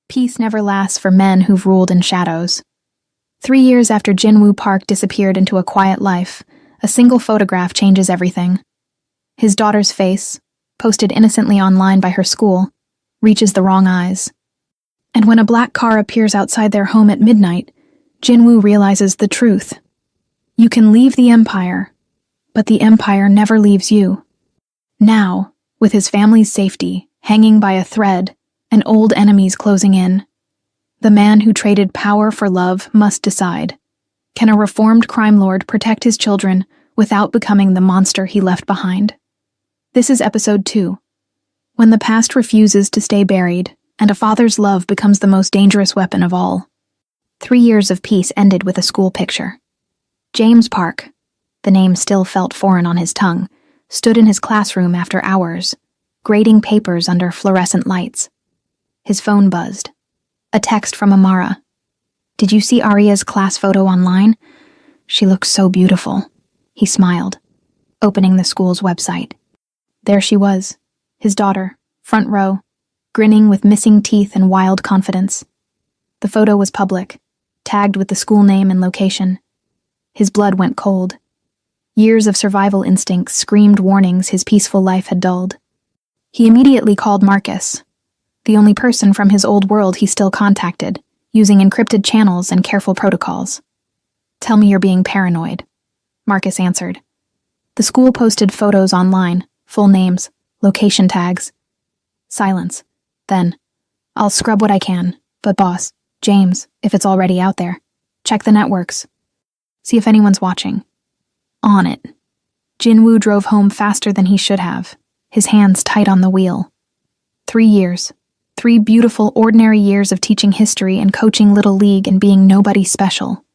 Peace never lasts for men who've ruled in shadows. 3 years after Jinwoo Park disappeared into a quiet life, a single photograph changes everything. His daughter's face, posted innocently online by her school, reaches the wrong eyes. And when a black car appears outside their home at midnight, Jinwoo realizes the truth. You can leave the empire, but the empire never leaves you. Now, with his family's safety hanging by a thread and old enemies closing in, the man who traded power for love must decide. Can a reformed crime lord protect his children without becoming the monster he left behind? This is episode 2. When the past refuses to stay buried, and a father's love becomes the most dangerous weapon of all. 3 years of peace ended with a school picture. James Park, the name still felt foreign on his tongue, stood in his classroom after hours, grading papers under fluorescent lights. His phone buzzed. A text from Amara. "Did you see Arya's class photo online? She looks so beautiful." He smiled, opening the school's website. There she was, his daughter, front row, grinning with missing teeth and wild confidence. The photo was public, tagged with the school name and location. His blood went cold. Years of survival instincts screamed warnings his peaceful life had dulled. He immediately called Marcus, the only person from his old world he still contacted, using encrypted channels and careful protocols. "Tell me you're being paranoid," Marcus answered. The school posted photos online, full names, location tags. Silence. Then, "I'll scrub what I can, but boss, James, if it's already out there, check the networks. See if anyone's watching." On it. Jinwoo drove home faster than he should have, his hands tight on the wheel. 3 years. 3 beautiful, ordinary years of teaching history and coaching Little League and being nobody special.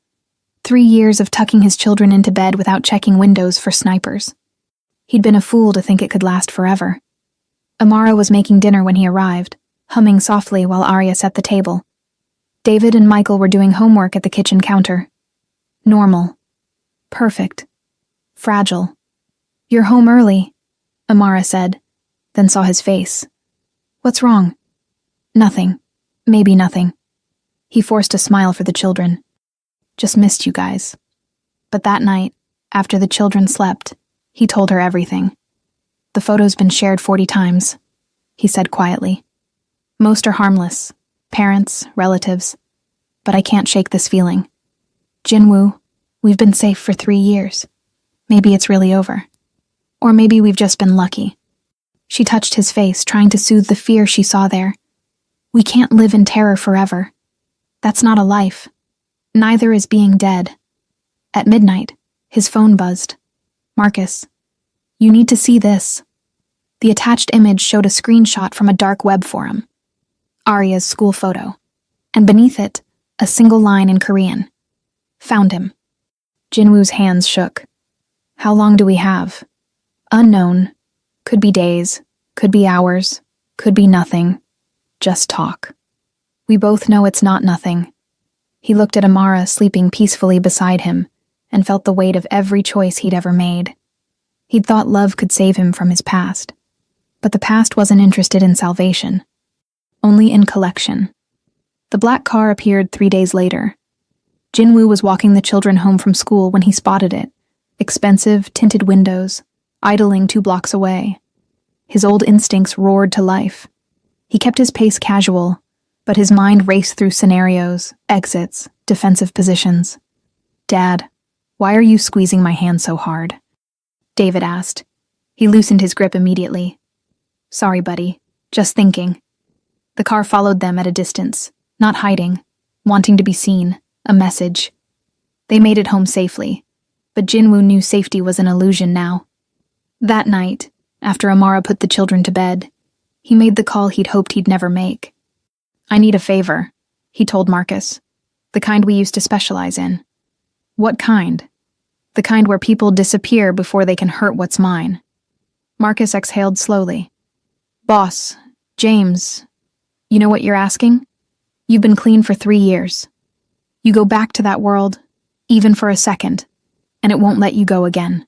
3 years of tucking his children into bed without checking windows for snipers. He'd been a fool to think it could last forever. Amara was making dinner when he arrived, humming softly while Arya set the table. David and Michael were doing homework at the kitchen counter. Normal. Perfect. Fragile. "You're home early," Amara said, then saw his face. "What's wrong?" "Nothing. Maybe nothing." He forced a smile for the children. "Just missed you guys." But that night, after the children slept, he told her everything. "The photo's been shared 40 times, he said quietly. "Most are harmless, parents, relatives, but I can't shake this feeling. Jinwoo, we've been safe for 3 years. Maybe it's really over. Or maybe we've just been lucky." She touched his face, trying to soothe the fear she saw there. "We can't live in terror forever. That's not a life. Neither is being dead." At midnight, his phone buzzed. "Marcus, you need to see this." The attached image showed a screenshot from a dark web forum. Arya's school photo. And beneath it, a single line in Korean. "Found him." Jinwoo's hands shook. "How long do we have?" "Unknown. Could be days, could be hours, could be nothing. Just talk." "We both know it's not nothing." He looked at Amara sleeping peacefully beside him and felt the weight of every choice he'd ever made. He'd thought love could save him from his past. But the past wasn't interested in salvation. Only in collection. The black car appeared 3 days later. Jinwoo was walking the children home from school when he spotted it. Expensive, tinted windows, idling 2 blocks away. His old instincts roared to life. He kept his pace casual, but his mind raced through scenarios, exits, defensive positions. "Dad, why are you squeezing my hand so hard?" David asked. He loosened his grip immediately. "Sorry, buddy. Just thinking." The car followed them at a distance, not hiding, wanting to be seen, a message. They made it home safely, but Jinwoo knew safety was an illusion now. That night, after Amara put the children to bed, he made the call he'd hoped he'd never make. "I need a favor," he told Marcus. "The kind we used to specialize in." "What kind?" "The kind where people disappear before they can hurt what's mine." Marcus exhaled slowly. "Boss, James, you know what you're asking? You've been clean for 3 years. You go back to that world, even for a second, and it won't let you go again.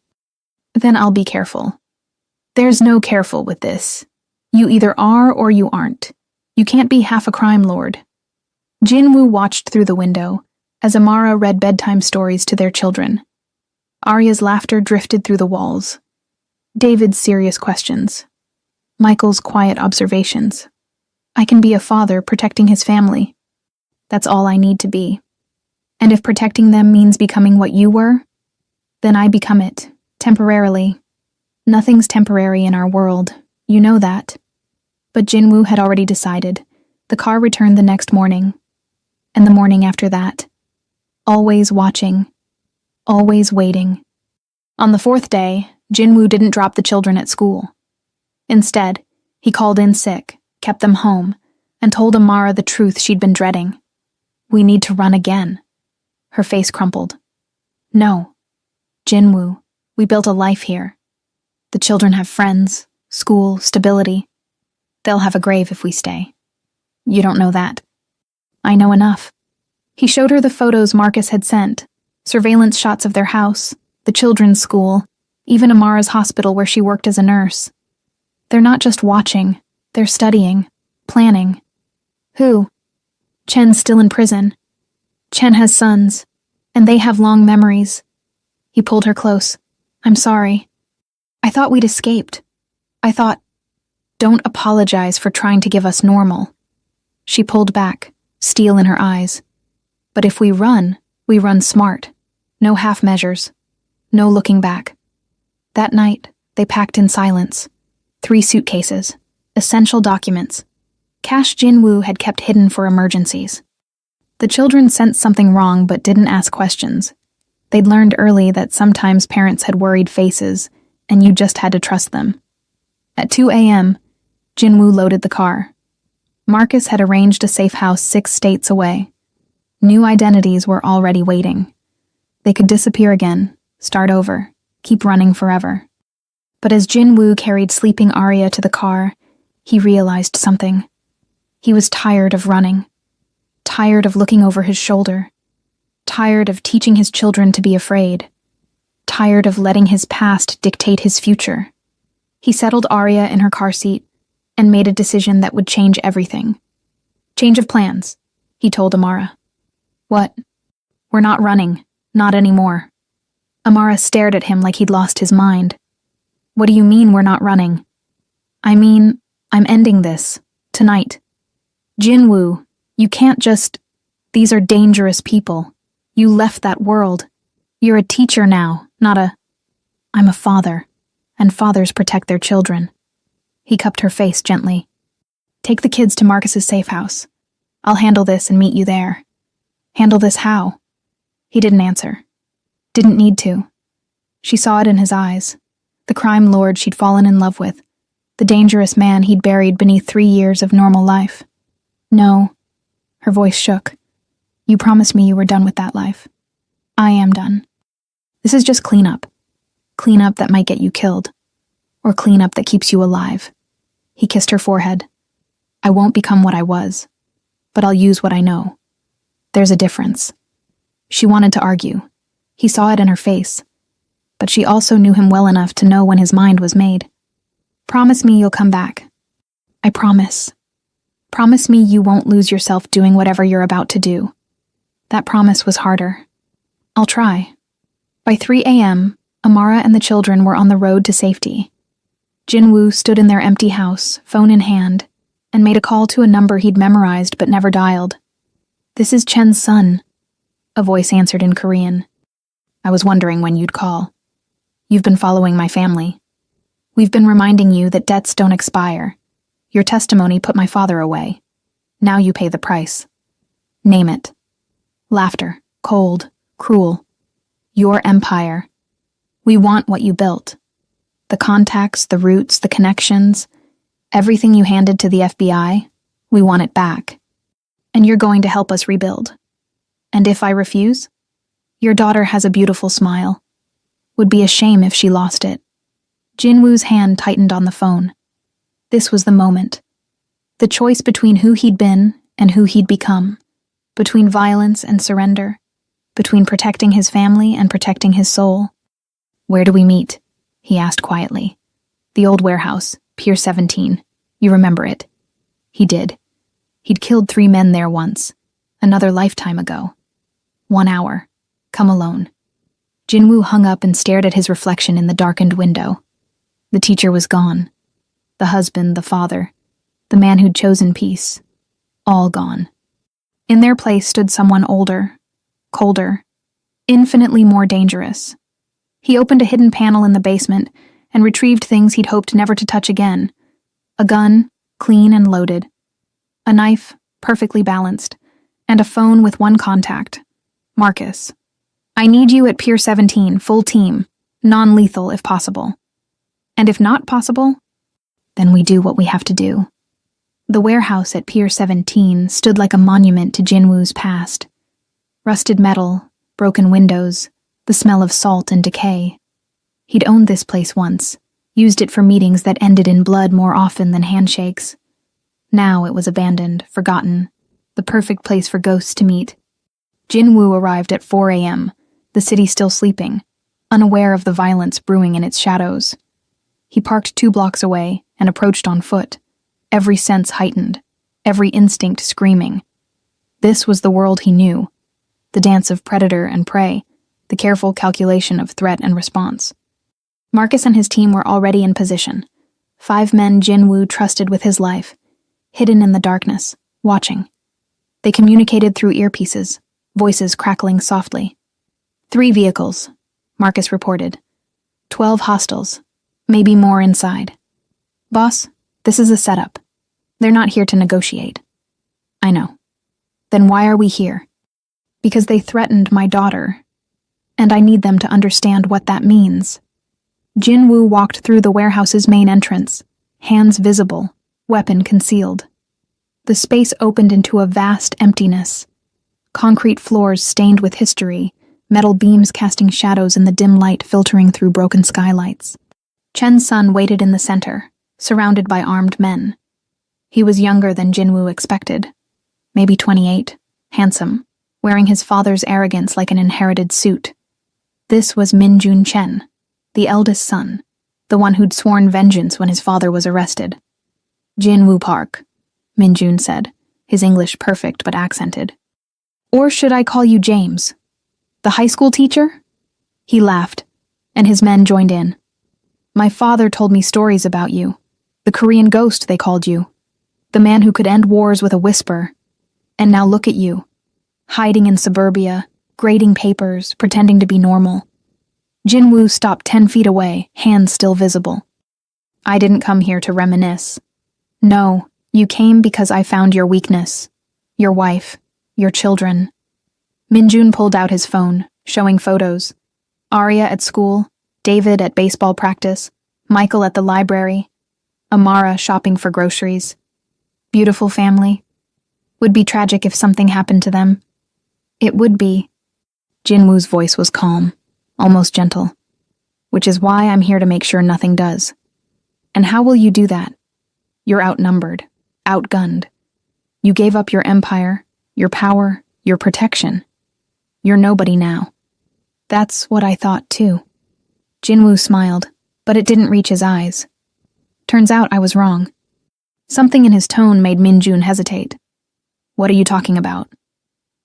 Then I'll be careful." "There's no careful with this. You either are or you aren't. You can't be half a crime lord. Jinwoo watched through the window as Amara read bedtime stories to their children. Arya's laughter drifted through the walls. David's serious questions. Michael's quiet observations. I can be a father protecting his family. That's all I need to be. And if protecting them means becoming what you were, then I become it, temporarily. Nothing's temporary in our world, you know that. But Jinwoo had already decided. The car returned the next morning, and the morning after that. Always watching, always waiting. On the fourth day, Jinwoo didn't drop the children at school. Instead, he called in sick, kept them home, and told Amara the truth she'd been dreading. We need to run again. Her face crumpled. No. Jinwoo, we built a life here. The children have friends, school, stability. They'll have a grave if we stay. You don't know that. I know enough. He showed her the photos Marcus had sent, surveillance shots of their house, the children's school, even Amara's hospital where she worked as a nurse. They're not just watching, they're studying, planning. Who? Chen's still in prison. Chen has sons, and they have long memories. He pulled her close. I'm sorry. I thought we'd escaped. I thought, don't apologize for trying to give us normal. She pulled back, steel in her eyes. But if we run smart. No half measures. No looking back. That night, they packed in silence. 3 suitcases. Essential documents. Cash Jinwoo had kept hidden for emergencies. The children sensed something wrong but didn't ask questions. They'd learned early that sometimes parents had worried faces, and you just had to trust them. At 2 a.m., Jinwoo loaded the car. Marcus had arranged a safe house 6 states away. New identities were already waiting. They could disappear again, start over, keep running forever. But as Jinwoo carried sleeping Arya to the car, he realized something. He was tired of running. Tired of looking over his shoulder. Tired of teaching his children to be afraid. Tired of letting his past dictate his future. He settled Arya in her car seat and made a decision that would change everything. Change of plans, he told Amara. What? We're not running. Not anymore. Amara stared at him like he'd lost his mind. What do you mean we're not running? I mean, I'm ending this. Tonight. Jinwoo, you can't just... These are dangerous people. You left that world. You're a teacher now, not a... I'm a father, and fathers protect their children. He cupped her face gently. Take the kids to Marcus's safe house. I'll handle this and meet you there. Handle this how? He didn't answer. Didn't need to. She saw it in his eyes. The crime lord she'd fallen in love with. The dangerous man he'd buried beneath 3 years of normal life. No. Her voice shook. You promised me you were done with that life. I am done. This is just cleanup. Cleanup that might get you killed. Or cleanup that keeps you alive. He kissed her forehead. I won't become what I was. But I'll use what I know. There's a difference. She wanted to argue. He saw it in her face. But she also knew him well enough to know when his mind was made. Promise me you'll come back. I promise. Promise me you won't lose yourself doing whatever you're about to do. That promise was harder. I'll try. By 3 a.m., Amara and the children were on the road to safety. Jinwoo stood in their empty house, phone in hand, and made a call to a number he'd memorized but never dialed. This is Chen's son, a voice answered in Korean. I was wondering when you'd call. You've been following my family. We've been reminding you that debts don't expire. Your testimony put my father away. Now you pay the price. Name it. Laughter, cold, cruel. Your empire. We want what you built. The contacts, the roots, the connections, everything you handed to the FBI, we want it back. And you're going to help us rebuild. And if I refuse? Your daughter has a beautiful smile. Would be a shame if she lost it. Jinwoo's hand tightened on the phone. This was the moment. The choice between who he'd been and who he'd become. Between violence and surrender. Between protecting his family and protecting his soul. Where do we meet? He asked quietly. The old warehouse, Pier 17. You remember it. He did. He'd killed 3 men there once. Another lifetime ago. 1 hour. Come alone. Jinwoo hung up and stared at his reflection in the darkened window. The teacher was gone. The husband, the father, the man who'd chosen peace. All gone. In their place stood someone older, colder, infinitely more dangerous. He opened a hidden panel in the basement and retrieved things he'd hoped never to touch again. A gun, clean and loaded. A knife, perfectly balanced. And a phone with one contact. Marcus. I need you at Pier 17, full team. Non-lethal if possible. And if not possible, then we do what we have to do. The warehouse at Pier 17 stood like a monument to Jinwoo's past. Rusted metal, broken windows, the smell of salt and decay. He'd owned this place once, used it for meetings that ended in blood more often than handshakes. Now it was abandoned, forgotten, the perfect place for ghosts to meet. Jinwoo arrived at 4 a.m., the city still sleeping, unaware of the violence brewing in its shadows. He parked 2 blocks away and approached on foot, every sense heightened, every instinct screaming. This was the world he knew, the dance of predator and prey, the careful calculation of threat and response. Marcus and his team were already in position. 5 men Jinwoo trusted with his life, hidden in the darkness, watching. They communicated through earpieces, voices crackling softly. 3 vehicles, Marcus reported. 12 hostiles, maybe more inside. Boss, this is a setup. They're not here to negotiate. I know. Then why are we here? Because they threatened my daughter, and I need them to understand what that means. Jinwoo walked through the warehouse's main entrance, hands visible, weapon concealed. The space opened into a vast emptiness. Concrete floors stained with history, metal beams casting shadows in the dim light filtering through broken skylights. Chen's son waited in the center, surrounded by armed men. He was younger than Jinwoo expected. Maybe 28, handsome, wearing his father's arrogance like an inherited suit. This was Minjun Chen, the eldest son, the one who'd sworn vengeance when his father was arrested. Jinwoo Park, Minjun said, his English perfect but accented. Or should I call you James? The high school teacher? He laughed, and his men joined in. My father told me stories about you. The Korean ghost, they called you. The man who could end wars with a whisper. And now look at you, hiding in suburbia, grading papers, pretending to be normal. Jinwoo stopped 10 feet away, hands still visible. I didn't come here to reminisce. No, you came because I found your weakness. Your wife, your children. Minjun pulled out his phone, showing photos. Arya at school, David at baseball practice, Michael at the library, Amara shopping for groceries. Beautiful family. Would be tragic if something happened to them. It would be. Jinwoo's voice was calm, almost gentle. Which is why I'm here to make sure nothing does. And how will you do that? You're outnumbered, outgunned. You gave up your empire, your power, your protection. You're nobody now. That's what I thought too. Jinwoo smiled, but it didn't reach his eyes. Turns out I was wrong. Something in his tone made Minjun hesitate. What are you talking about?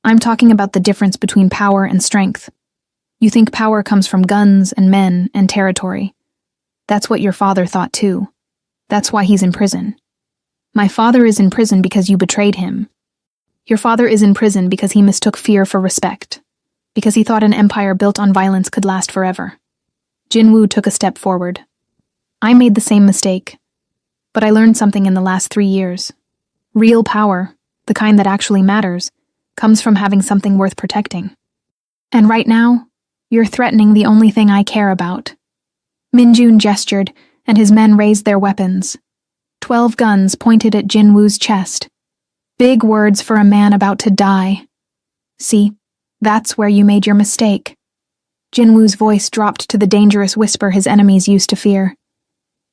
I'm talking about the difference between power and strength. You think power comes from guns and men and territory. That's what your father thought too. That's why he's in prison. My father is in prison because you betrayed him. Your father is in prison because he mistook fear for respect. Because he thought an empire built on violence could last forever. Jinwoo took a step forward. I made the same mistake. But I learned something in the last 3 years. Real power, the kind that actually matters, comes from having something worth protecting. And right now, you're threatening the only thing I care about. Minjun gestured, and his men raised their weapons. 12 guns pointed at Jinwoo's chest. Big words for a man about to die. See, that's where you made your mistake. Jinwoo's voice dropped to the dangerous whisper his enemies used to fear.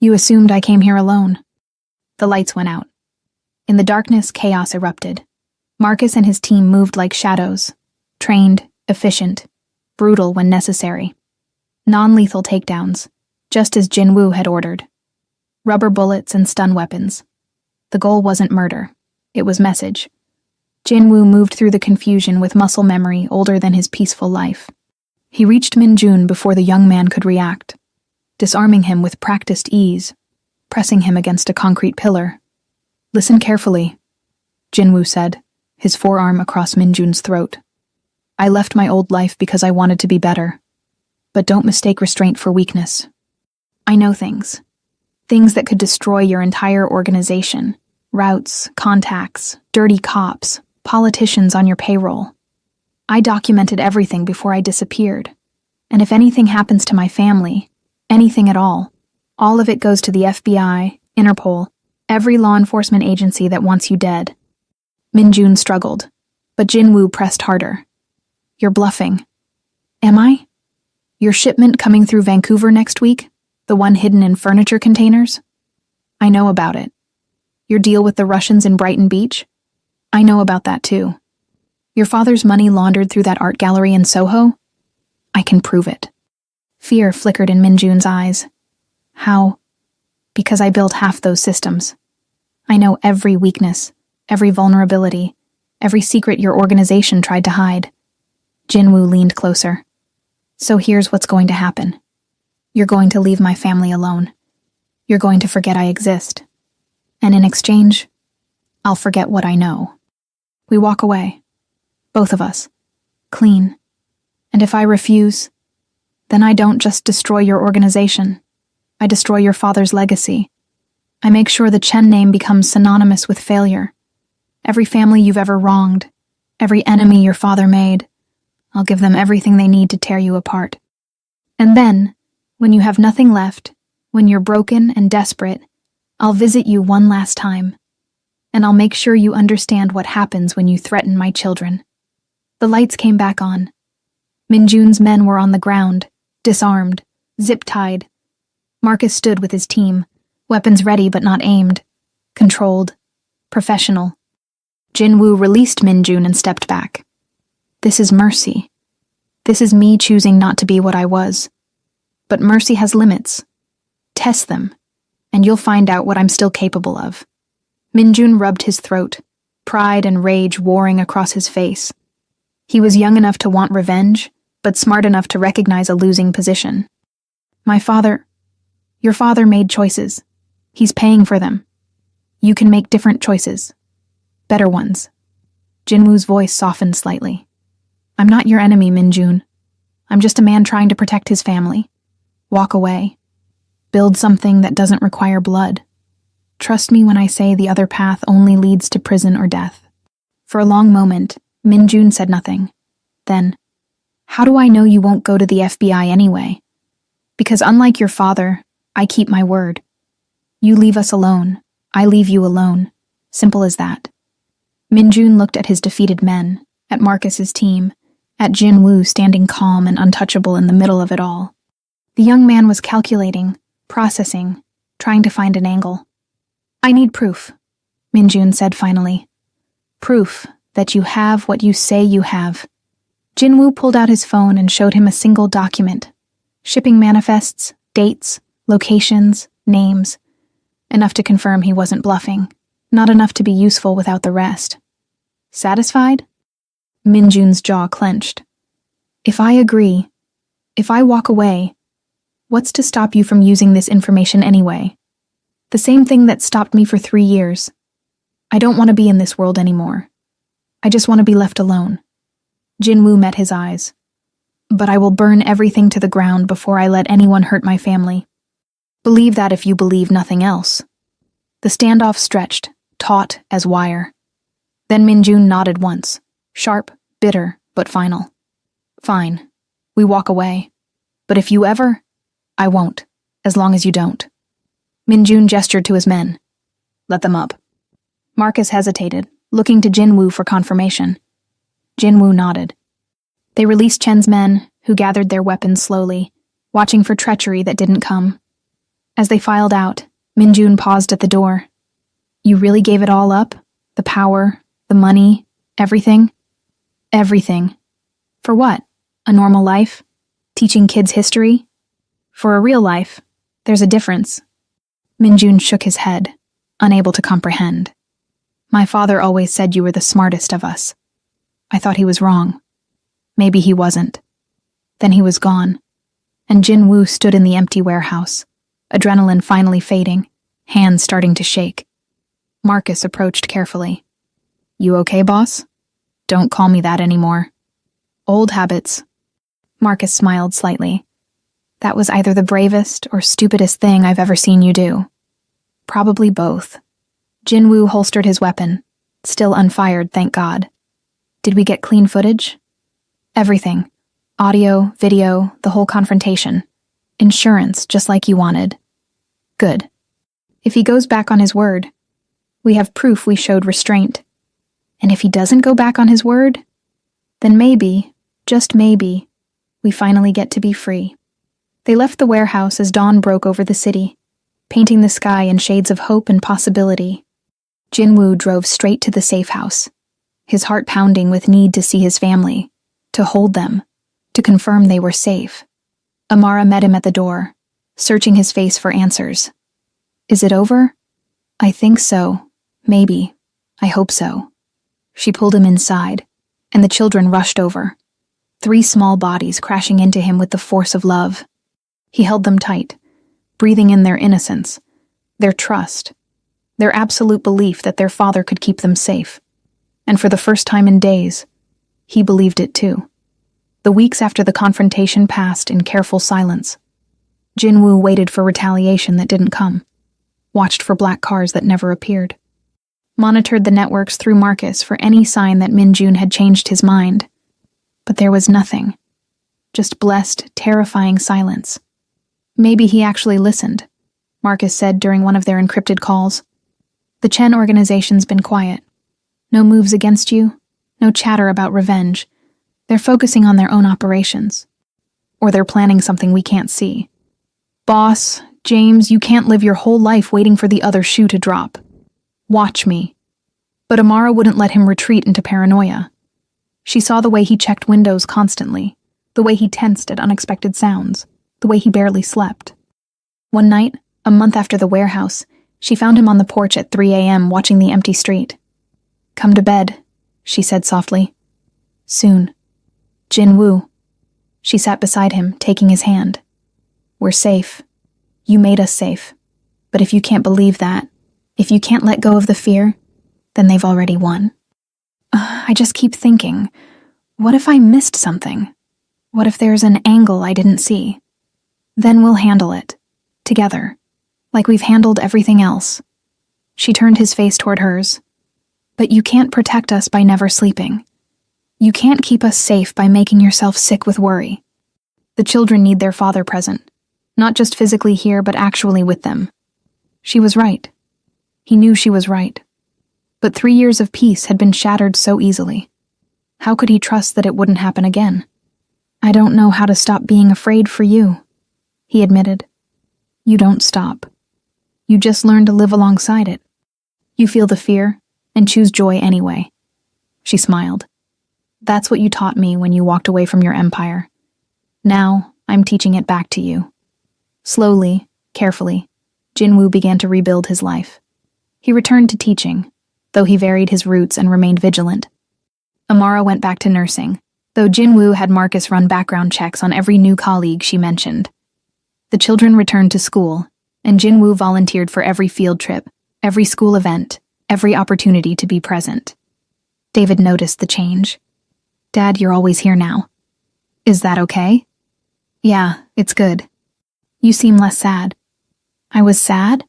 You assumed I came here alone. The lights went out. In the darkness, chaos erupted. Marcus and his team moved like shadows. Trained, efficient, brutal when necessary. Non-lethal takedowns, just as Jinwoo had ordered. Rubber bullets and stun weapons. The goal wasn't murder. It was message. Jinwoo moved through the confusion with muscle memory older than his peaceful life. He reached Minjun before the young man could react, disarming him with practiced ease, pressing him against a concrete pillar. "Listen carefully," Jinwoo said, his forearm across Minjun's throat. "I left my old life because I wanted to be better. But don't mistake restraint for weakness. I know things. Things that could destroy your entire organization. Routes, contacts, dirty cops, politicians on your payroll. I documented everything before I disappeared. And if anything happens to my family, anything at all of it goes to the FBI, Interpol, every law enforcement agency that wants you dead." Minjun struggled, but Jinwoo pressed harder. "You're bluffing." "Am I? Your shipment coming through Vancouver next week? The one hidden in furniture containers? I know about it. Your deal with the Russians in Brighton Beach? I know about that too. Your father's money laundered through that art gallery in Soho? I can prove it." Fear flickered in Minjun's eyes. "How?" "Because I built half those systems. I know every weakness, every vulnerability, every secret your organization tried to hide." Jinwoo leaned closer. "So here's what's going to happen. You're going to leave my family alone. You're going to forget I exist. And in exchange, I'll forget what I know. We walk away. Both of us. Clean. And if I refuse, then I don't just destroy your organization. I destroy your father's legacy. I make sure the Chen name becomes synonymous with failure. Every family you've ever wronged, every enemy your father made, I'll give them everything they need to tear you apart. And then, when you have nothing left, when you're broken and desperate, I'll visit you one last time. And I'll make sure you understand what happens when you threaten my children." The lights came back on. Minjun's men were on the ground, disarmed, zip-tied. Marcus stood with his team, weapons ready but not aimed, controlled, professional. Jinwoo released Minjun and stepped back. "This is mercy. This is me choosing not to be what I was. But mercy has limits. Test them, and you'll find out what I'm still capable of." Minjun rubbed his throat, pride and rage warring across his face. He was young enough to want revenge, but smart enough to recognize a losing position. Your father made choices. He's paying for them. You can make different choices. Better ones." Jinwoo's voice softened slightly. "I'm not your enemy, Minjun. I'm just a man trying to protect his family. Walk away. Build something that doesn't require blood. Trust me when I say the other path only leads to prison or death." For a long moment, Minjun said nothing. Then, "How do I know you won't go to the FBI anyway? Because unlike your father, I keep my word. You leave us alone, I leave you alone. Simple as that." Minjun looked at his defeated men, at Marcus's team, at Jinwoo standing calm and untouchable in the middle of it all. The young man was calculating, processing, trying to find an angle. "I need proof," Minjun said finally. "Proof that you have what you say you have." Jinwoo pulled out his phone and showed him a single document. Shipping manifests, dates, locations, names. Enough to confirm he wasn't bluffing. Not enough to be useful without the rest. Satisfied? Minjun's jaw clenched. "If I agree, if I walk away, what's to stop you from using this information anyway? The same thing that stopped me for 3 years. I don't want to be in this world anymore. I just want to be left alone." Jinwoo met his eyes. "But I will burn everything to the ground before I let anyone hurt my family. Believe that if you believe nothing else." The standoff stretched, taut as wire. Then Minjun nodded once, sharp, bitter, but final. "Fine. We walk away. But if you ever, I won't, as long as you don't." Minjun gestured to his men. "Let them up." Marcus hesitated, looking to Jinwoo for confirmation. Jinwoo nodded. They released Chen's men, who gathered their weapons slowly, watching for treachery that didn't come. As they filed out, Minjun paused at the door. "You really gave it all up? The power, the money, everything?" "Everything. For what? A normal life? Teaching kids history? For a real life, there's a difference." Minjun shook his head, unable to comprehend. My father always said you were the smartest of us. I thought he was wrong. Maybe he wasn't. Then he was gone, and Jin-woo stood in the empty warehouse, adrenaline finally fading, hands starting to shake. Marcus approached carefully. You okay, boss? Don't call me that anymore. Old habits. Marcus smiled slightly. That was either the bravest or stupidest thing I've ever seen you do. Probably both. Jin-woo holstered his weapon, still unfired, thank God. Did we get clean footage? Everything. Audio, video, the whole confrontation. Insurance, just like you wanted. Good. If he goes back on his word, we have proof we showed restraint. And if he doesn't go back on his word, then maybe, just maybe, we finally get to be free. They left the warehouse as dawn broke over the city, painting the sky in shades of hope and possibility. Jin-woo drove straight to the safe house, his heart pounding with need to see his family, to hold them, to confirm they were safe. Amara met him at the door, searching his face for answers. Is it over? I think so. Maybe. I hope so. She pulled him inside, and the children rushed over, 3 small bodies crashing into him with the force of love. He held them tight, breathing in their innocence, their trust, their absolute belief that their father could keep them safe. And for the first time in days, he believed it too. The weeks after the confrontation passed in careful silence. Jin-woo waited for retaliation that didn't come, watched for black cars that never appeared, monitored the networks through Marcus for any sign that Min-jun had changed his mind. But there was nothing. Just blessed, terrifying silence. Maybe he actually listened, Marcus said during one of their encrypted calls. The Chen organization's been quiet. No moves against you, no chatter about revenge. They're focusing on their own operations. Or they're planning something we can't see. Boss, James, you can't live your whole life waiting for the other shoe to drop. Watch me. But Amara wouldn't let him retreat into paranoia. She saw the way he checked windows constantly, the way he tensed at unexpected sounds, the way he barely slept. One night, a month after the warehouse, she found him on the porch at 3 a.m. watching the empty street. Come to bed, she said softly. Soon. Jin-woo. She sat beside him, taking his hand. We're safe. You made us safe. But if you can't believe that, if you can't let go of the fear, then they've already won. I just keep thinking, what if I missed something? What if there's an angle I didn't see? Then we'll handle it, together, like we've handled everything else. She turned his face toward hers. But you can't protect us by never sleeping. You can't keep us safe by making yourself sick with worry. The children need their father present, not just physically here, but actually with them. She was right. He knew she was right. But 3 years of peace had been shattered so easily. How could he trust that it wouldn't happen again? I don't know how to stop being afraid for you, he admitted. You don't stop. You just learn to live alongside it. You feel the fear and choose joy anyway. She smiled. That's what you taught me when you walked away from your empire. Now, I'm teaching it back to you. Slowly, carefully, Jin-woo began to rebuild his life. He returned to teaching, though he varied his routes and remained vigilant. Amara went back to nursing, though Jin-woo had Marcus run background checks on every new colleague she mentioned. The children returned to school, and Jin-woo volunteered for every field trip, every school event, every opportunity to be present. David noticed the change. Dad, you're always here now. Is that okay? Yeah, it's good. You seem less sad. I was sad?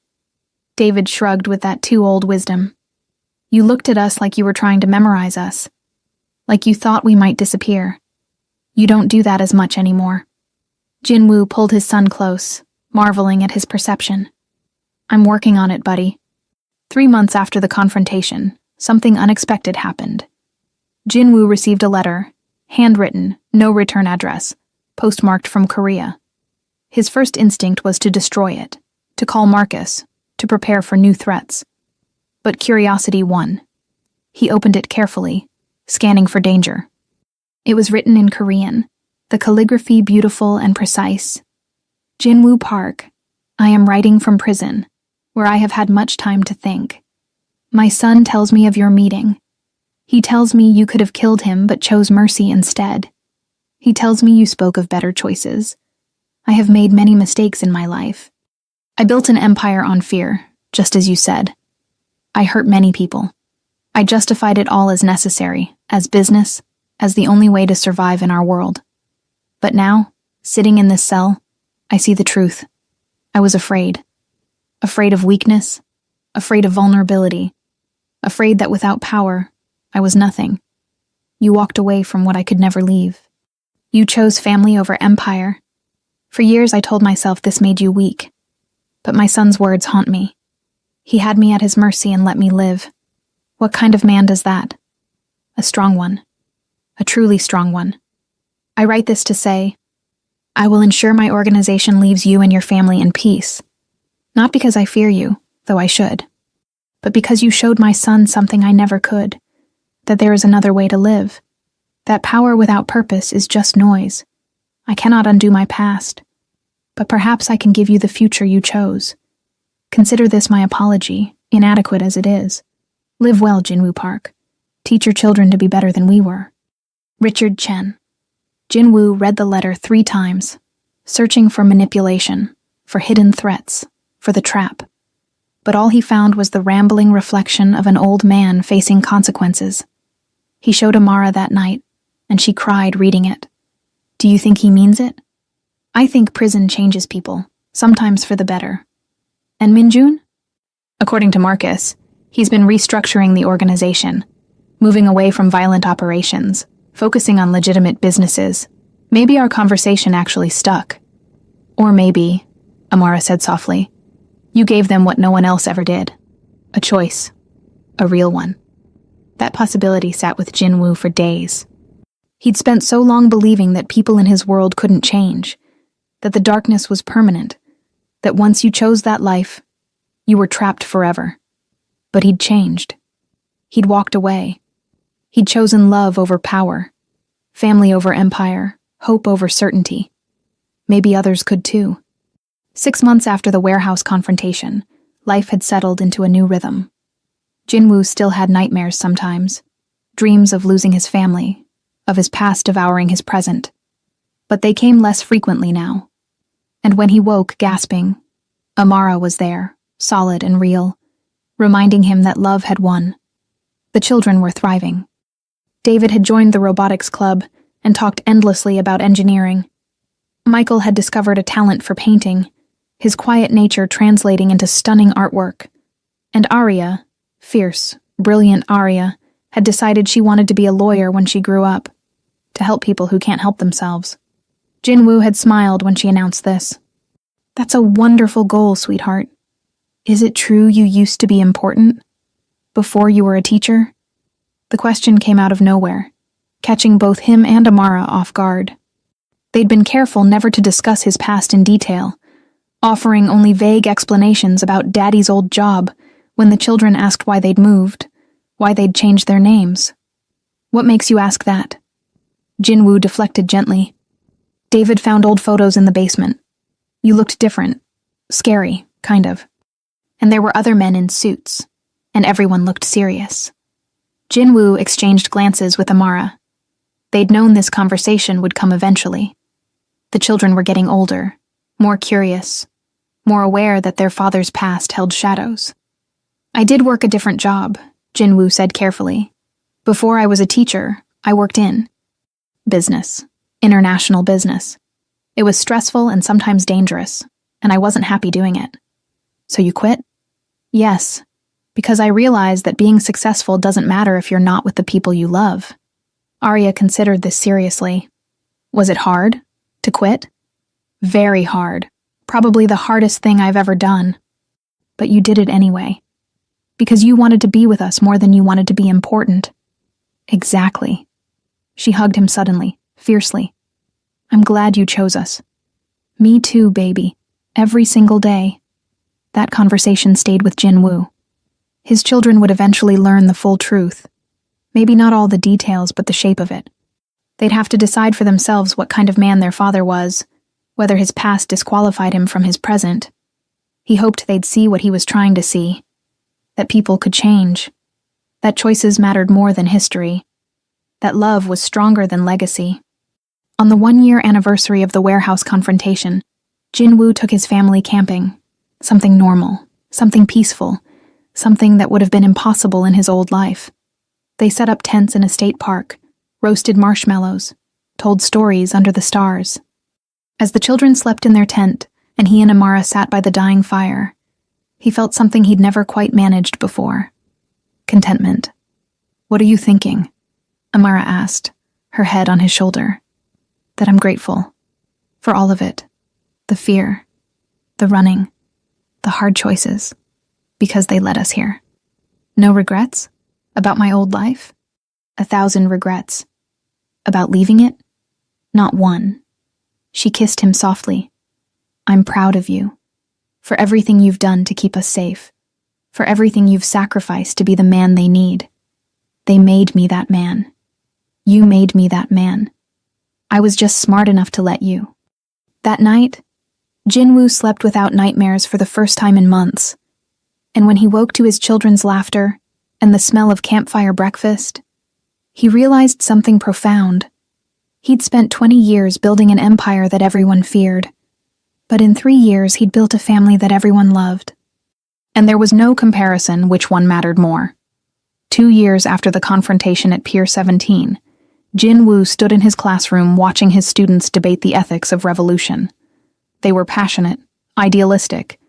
David shrugged with that too-old wisdom. You looked at us like you were trying to memorize us. Like you thought we might disappear. You don't do that as much anymore. Jin-woo pulled his son close, marveling at his perception. I'm working on it, buddy. 3 months after the confrontation, something unexpected happened. Jin-woo received a letter, handwritten, no return address, postmarked from Korea. His first instinct was to destroy it, to call Marcus, to prepare for new threats. But curiosity won. He opened it carefully, scanning for danger. It was written in Korean, the calligraphy beautiful and precise. Jin-woo Park, I am writing from prison, where I have had much time to think. My son tells me of your meeting. He tells me you could have killed him but chose mercy instead. He tells me you spoke of better choices. I have made many mistakes in my life. I built an empire on fear, just as you said. I hurt many people. I justified it all as necessary, as business, as the only way to survive in our world. But now, sitting in this cell, I see the truth. I was afraid. Afraid of weakness, afraid of vulnerability, afraid that without power, I was nothing. You walked away from what I could never leave. You chose family over empire. For years I told myself this made you weak. But my son's words haunt me. He had me at his mercy and let me live. What kind of man does that? A strong one. A truly strong one. I write this to say, I will ensure my organization leaves you and your family in peace. Not because I fear you, though I should, but because you showed my son something I never could, that there is another way to live, that power without purpose is just noise. I cannot undo my past, but perhaps I can give you the future you chose. Consider this my apology, inadequate as it is. Live well, Jinwoo Park. Teach your children to be better than we were. Richard Chen. Jinwoo read the letter 3 times, searching for manipulation, for hidden threats, for the trap. But all he found was the rambling reflection of an old man facing consequences. He showed Amara that night, and she cried reading it. Do you think he means it? I think prison changes people, sometimes for the better. And Minjun? According to Marcus, he's been restructuring the organization, moving away from violent operations, focusing on legitimate businesses. Maybe our conversation actually stuck. Or maybe, Amara said softly, you gave them what no one else ever did. A choice. A real one. That possibility sat with Jinwoo for days. He'd spent so long believing that people in his world couldn't change, that the darkness was permanent, that once you chose that life, you were trapped forever. But he'd changed. He'd walked away. He'd chosen love over power, family over empire, hope over certainty. Maybe others could too. 6 months after the warehouse confrontation, life had settled into a new rhythm. Jinwoo still had nightmares sometimes, dreams of losing his family, of his past devouring his present. But they came less frequently now. And when he woke, gasping, Amara was there, solid and real, reminding him that love had won. The children were thriving. David had joined the robotics club and talked endlessly about engineering. Michael had discovered a talent for painting, his quiet nature translating into stunning artwork. And Arya, fierce, brilliant Arya, had decided she wanted to be a lawyer when she grew up, to help people who can't help themselves. Jinwoo had smiled when she announced this. That's a wonderful goal, sweetheart. Is it true you used to be important? Before you were a teacher? The question came out of nowhere, catching both him and Amara off guard. They'd been careful never to discuss his past in detail, offering only vague explanations about Daddy's old job when the children asked why they'd moved, why they'd changed their names. What makes you ask that? Jinwoo deflected gently. David found old photos in the basement. You looked different. Scary, kind of. And there were other men in suits, and everyone looked serious. Jinwoo exchanged glances with Amara. They'd known this conversation would come eventually. The children were getting older, more curious, more aware that their father's past held shadows. I did work a different job, Jinwoo said carefully. Before I was a teacher, I worked in business, international business. It was stressful and sometimes dangerous, and I wasn't happy doing it. So you quit? Yes, because I realized that being successful doesn't matter if you're not with the people you love. Arya considered this seriously. Was it hard to quit? Very hard. Probably the hardest thing I've ever done. But you did it anyway. Because you wanted to be with us more than you wanted to be important. Exactly. She hugged him suddenly, fiercely. I'm glad you chose us. Me too, baby. Every single day. That conversation stayed with Jinwoo. His children would eventually learn the full truth. Maybe not all the details, but the shape of it. They'd have to decide for themselves what kind of man their father was, whether his past disqualified him from his present. He hoped they'd see what he was trying to see, that people could change, that choices mattered more than history, that love was stronger than legacy. On the 1-year anniversary of the warehouse confrontation, Jin-woo took his family camping. Something normal, something peaceful, something that would have been impossible in his old life. They set up tents in a state park, roasted marshmallows, told stories under the stars. As the children slept in their tent and he and Amara sat by the dying fire, he felt something he'd never quite managed before. Contentment. "What are you thinking?" Amara asked, her head on his shoulder. "That I'm grateful. For all of it. The fear. The running. The hard choices. Because they led us here. No regrets? About my old life? 1,000 regrets. About leaving it? Not one." She kissed him softly. "I'm proud of you. For everything you've done to keep us safe. For everything you've sacrificed to be the man they need. They made me that man. You made me that man. I was just smart enough to let you." That night, Jin-woo slept without nightmares for the first time in months. And when he woke to his children's laughter and the smell of campfire breakfast, he realized something profound. He'd spent 20 years building an empire that everyone feared. But in 3 years, he'd built a family that everyone loved. And there was no comparison which one mattered more. 2 years after the confrontation at Pier 17, Jin-woo stood in his classroom watching his students debate the ethics of revolution. They were passionate, idealistic,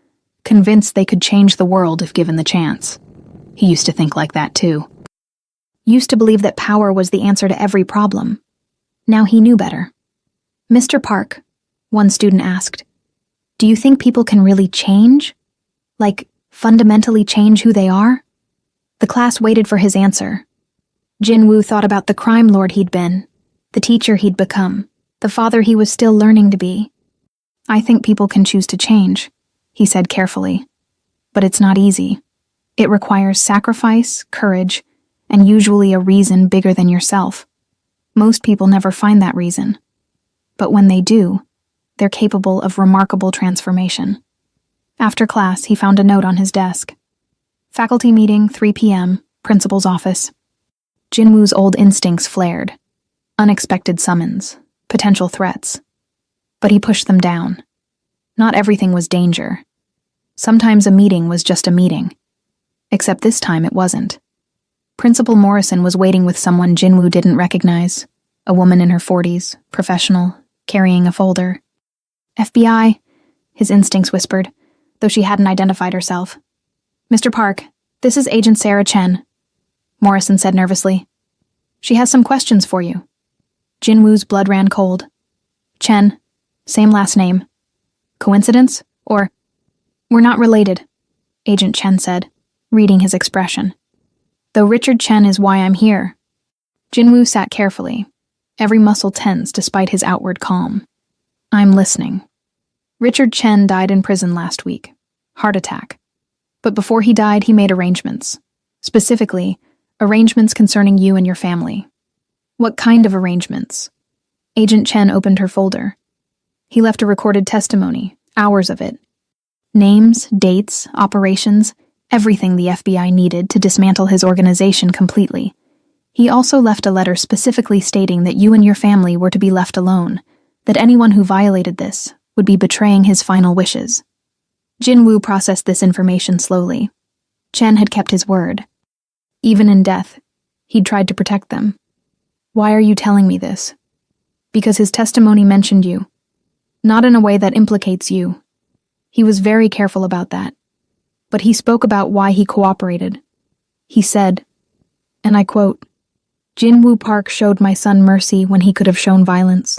convinced they could change the world if given the chance. He used to think like that too. Used to believe that power was the answer to every problem. Now he knew better. "Mr. Park," one student asked, "do you think people can really change? Like, fundamentally change who they are?" The class waited for his answer. Jin-woo thought about the crime lord he'd been, the teacher he'd become, the father he was still learning to be. "I think people can choose to change," he said carefully. "But it's not easy. It requires sacrifice, courage, and usually a reason bigger than yourself. Most people never find that reason. But when they do, they're capable of remarkable transformation." After class, he found a note on his desk. "Faculty meeting, 3 p.m., principal's office." Jin-woo's old instincts flared. Unexpected summons, potential threats. But he pushed them down. Not everything was danger. Sometimes a meeting was just a meeting. Except this time it wasn't. Principal Morrison was waiting with someone Jin-woo didn't recognize, a woman in her 40s, professional, carrying a folder. "FBI," his instincts whispered, though she hadn't identified herself. "Mr. Park, this is Agent Sarah Chen," Morrison said nervously. "She has some questions for you." Jin-woo's blood ran cold. "Chen, same last name. Coincidence? Or—" "We're not related," Agent Chen said, reading his expression. "Though Richard Chen is why I'm here." Jin-woo sat carefully, every muscle tense despite his outward calm. "I'm listening. Richard Chen died in prison last week. Heart attack. But before he died, he made arrangements. Specifically, arrangements concerning you and your family." "What kind of arrangements?" Agent Chen opened her folder. "He left a recorded testimony, hours of it. Names, dates, operations, everything the FBI needed to dismantle his organization completely. He also left a letter specifically stating that you and your family were to be left alone, that anyone who violated this would be betraying his final wishes." Jin-woo processed this information slowly. Chen had kept his word. Even in death, he'd tried to protect them. "Why are you telling me this?" "Because his testimony mentioned you. Not in a way that implicates you. He was very careful about that. But he spoke about why he cooperated. He said, and I quote, "Jin-woo Park showed my son mercy when he could have shown violence.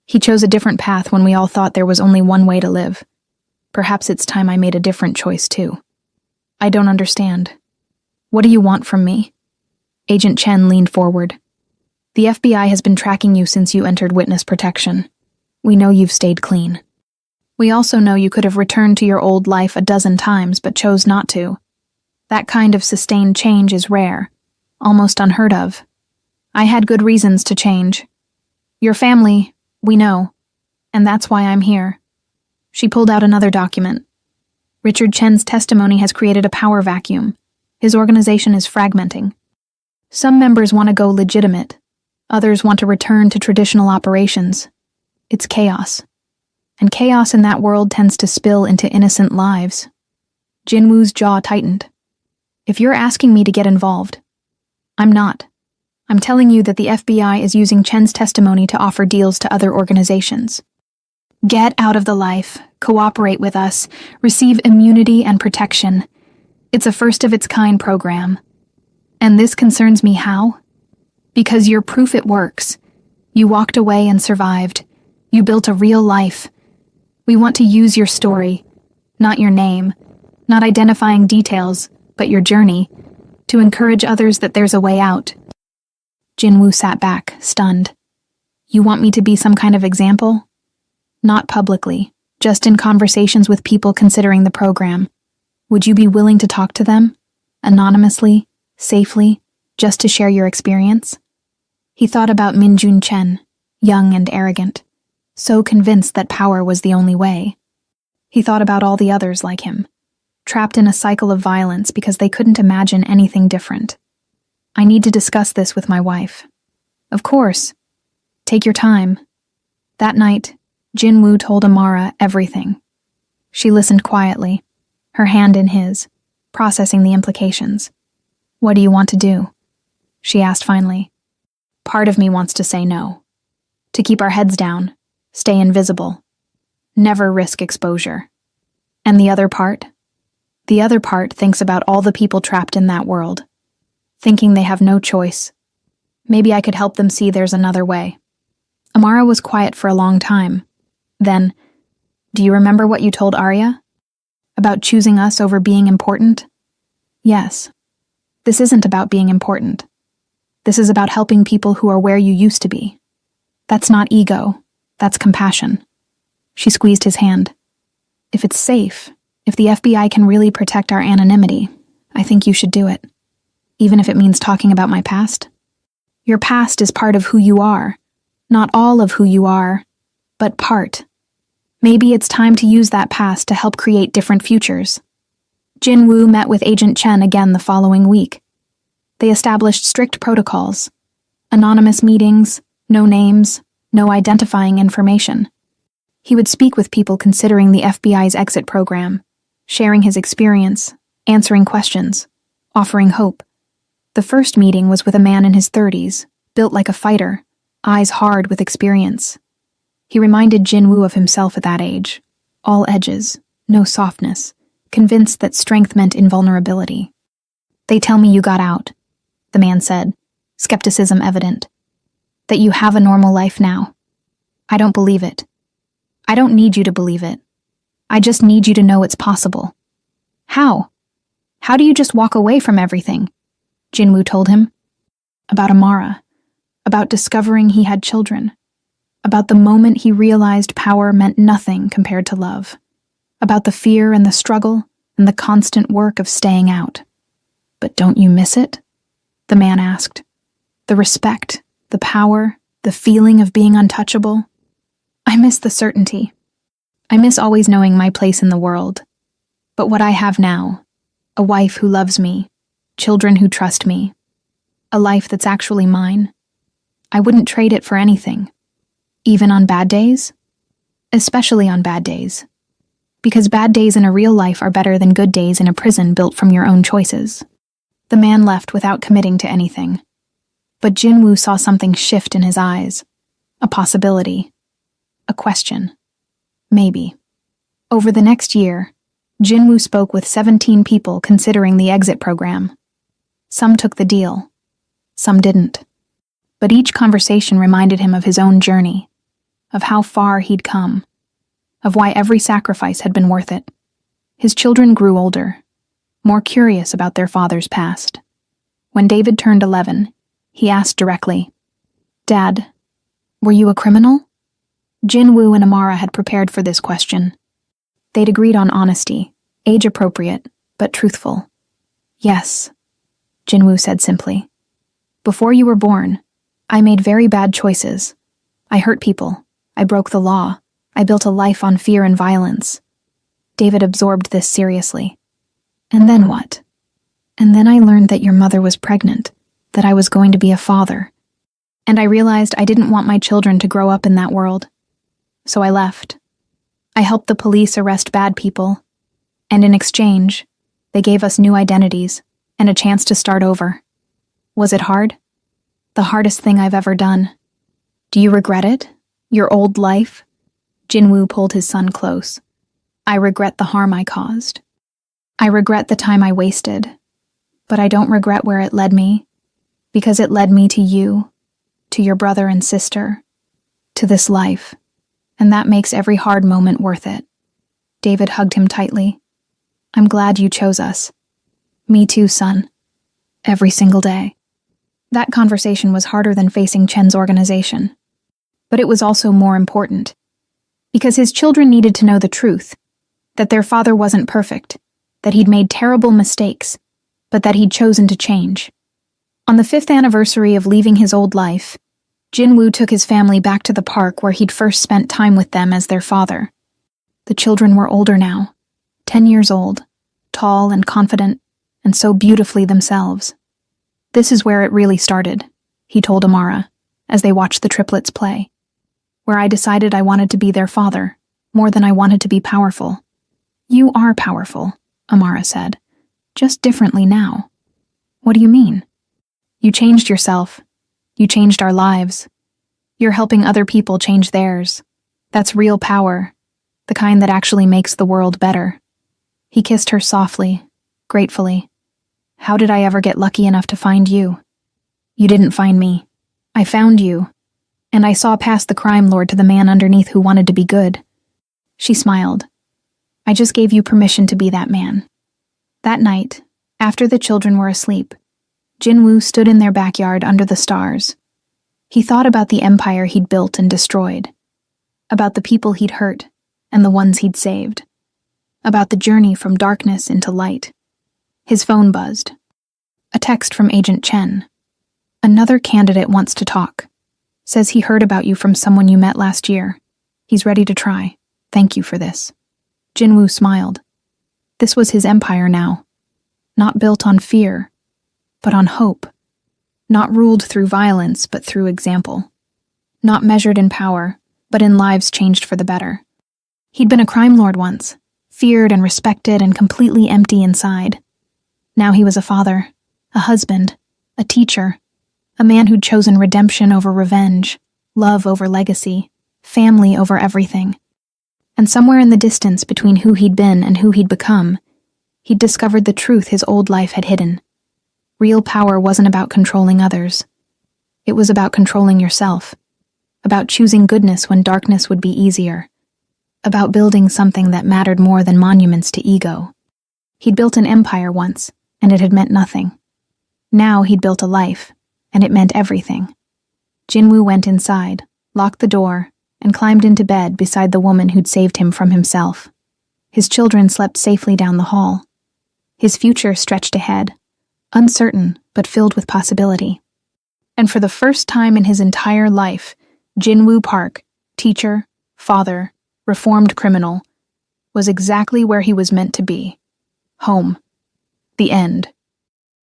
He chose a different path when we all thought there was only one way to live. Perhaps it's time I made a different choice too. I don't understand. What do you want from me?" Agent Chen leaned forward. "The FBI has been tracking you since you entered witness protection. We know you've stayed clean. We also know you could have returned to your old life a dozen times but chose not to. That kind of sustained change is rare, almost unheard of. I had good reasons to change. Your family, we know, and that's why I'm here." She pulled out another document. "Richard Chen's testimony has created a power vacuum. His organization is fragmenting. Some members want to go legitimate. Others want to return to traditional operations. It's chaos. And chaos in that world tends to spill into innocent lives. Jinwoo's jaw tightened. If you're asking me to get involved, I'm not. I'm telling you that the FBI is using Chen's testimony to offer deals to other organizations. Get out of the life, cooperate with us, receive immunity and protection. It's a first-of-its-kind program. And this concerns me how? Because you're proof it works. You walked away and survived. You built a real life. We want to use your story, not your name, not identifying details, but your journey, to encourage others that there's a way out. Jinwoo sat back, stunned. You want me to be some kind of example? Not publicly, just in conversations with people considering the program. Would you be willing to talk to them? Anonymously, safely, just to share your experience? He thought about Minjun Chen, young and arrogant, so convinced that power was the only way. He thought about all the others like him, trapped in a cycle of violence because they couldn't imagine anything different. I need to discuss this with my wife. Of course. Take your time. That night, Jinwoo told Amara everything. She listened quietly, her hand in his, processing the implications. What do you want to do? She asked finally. Part of me wants to say no. To keep our heads down, stay invisible, never risk exposure. And the other part? The other part thinks about all the people trapped in that world, thinking they have no choice. Maybe I could help them see there's another way. Amara was quiet for a long time. Then, do you remember what you told Arya? About choosing us over being important? Yes. This isn't about being important. This is about helping people who are where you used to be. That's not ego. That's compassion. She squeezed his hand. If it's safe, if the FBI can really protect our anonymity, I think you should do it. Even if it means talking about my past. Your past is part of who you are. Not all of who you are, but part. Maybe it's time to use that past to help create different futures. Jinwoo met with Agent Chen again the following week. They established strict protocols. Anonymous meetings, no names, no identifying information. He would speak with people considering the FBI's exit program, sharing his experience, answering questions, offering hope. The first meeting was with a man in his 30s, built like a fighter, eyes hard with experience. He reminded Jinwoo of himself at that age. All edges, no softness, convinced that strength meant invulnerability. They tell me you got out, the man said, skepticism evident. That you have a normal life now. I don't believe it. I don't need you to believe it. I just need you to know it's possible. How? How do you just walk away from everything? Jinwoo told him. About Amara. About discovering he had children. About the moment he realized power meant nothing compared to love. About the fear and the struggle and the constant work of staying out. But don't you miss it? The man asked. The respect, the power, the feeling of being untouchable. I miss the certainty. I miss always knowing my place in the world. But what I have now, a wife who loves me, children who trust me, a life that's actually mine, I wouldn't trade it for anything. Even on bad days? Especially on bad days. Because bad days in a real life are better than good days in a prison built from your own choices. The man left without committing to anything. But Jinwoo saw something shift in his eyes. A possibility. A question. Maybe. Over the next year, Jinwoo spoke with 17 people considering the exit program. Some took the deal. Some didn't. But each conversation reminded him of his own journey, of how far he'd come, of why every sacrifice had been worth it. His children grew older, more curious about their father's past. When David turned 11, he asked directly, "Dad, were you a criminal?" Jinwoo and Amara had prepared for this question. They'd agreed on honesty, age-appropriate, but truthful. "Yes," Jinwoo said simply. "Before you were born, I made very bad choices. I hurt people. I broke the law. I built a life on fear and violence." David absorbed this seriously. "And then what?" And then I learned that your mother was pregnant, that I was going to be a father. And I realized I didn't want my children to grow up in that world. So I left. I helped the police arrest bad people, and in exchange, they gave us new identities and a chance to start over. Was it hard? The hardest thing I've ever done. Do you regret it? Your old life? Jinwoo pulled his son close. I regret the harm I caused. I regret the time I wasted. But I don't regret where it led me, because it led me to you, to your brother and sister, to this life, and that makes every hard moment worth it. David hugged him tightly. I'm glad you chose us. Me too, son. Every single day. That conversation was harder than facing Chen's organization. But it was also more important. Because his children needed to know the truth. That their father wasn't perfect. That he'd made terrible mistakes. But that he'd chosen to change. On the 5th anniversary of leaving his old life, Jinwoo took his family back to the park where he'd first spent time with them as their father. The children were older now, 10 years old, tall and confident, and so beautifully themselves. This is where it really started, he told Amara, as they watched the triplets play. Where I decided I wanted to be their father, more than I wanted to be powerful. You are powerful, Amara said, just differently now. What do you mean? You changed yourself. You changed our lives. You're helping other people change theirs. That's real power, the kind that actually makes the world better. He kissed her softly, gratefully. How did I ever get lucky enough to find you? You didn't find me. I found you. And I saw past the crime lord to the man underneath who wanted to be good. She smiled. I just gave you permission to be that man. That night, after the children were asleep, Jinwoo stood in their backyard under the stars. He thought about the empire he'd built and destroyed, about the people he'd hurt and the ones he'd saved, about the journey from darkness into light. His phone buzzed. A text from Agent Chen. Another candidate wants to talk. Says he heard about you from someone you met last year. He's ready to try. Thank you for this. Jinwoo smiled. This was his empire now. Not built on fear, but on hope. Not ruled through violence, but through example. Not measured in power, but in lives changed for the better. He'd been a crime lord once, feared and respected and completely empty inside. Now he was a father, a husband, a teacher, a man who'd chosen redemption over revenge, love over legacy, family over everything. And somewhere in the distance between who he'd been and who he'd become, he'd discovered the truth his old life had hidden. Real power wasn't about controlling others. It was about controlling yourself. About choosing goodness when darkness would be easier. About building something that mattered more than monuments to ego. He'd built an empire once, and it had meant nothing. Now he'd built a life, and it meant everything. Jinwoo went inside, locked the door, and climbed into bed beside the woman who'd saved him from himself. His children slept safely down the hall. His future stretched ahead, uncertain but filled with possibility. And for the first time in his entire life, Jinwoo Park, teacher, father, reformed criminal, was exactly where he was meant to be. Home. The end.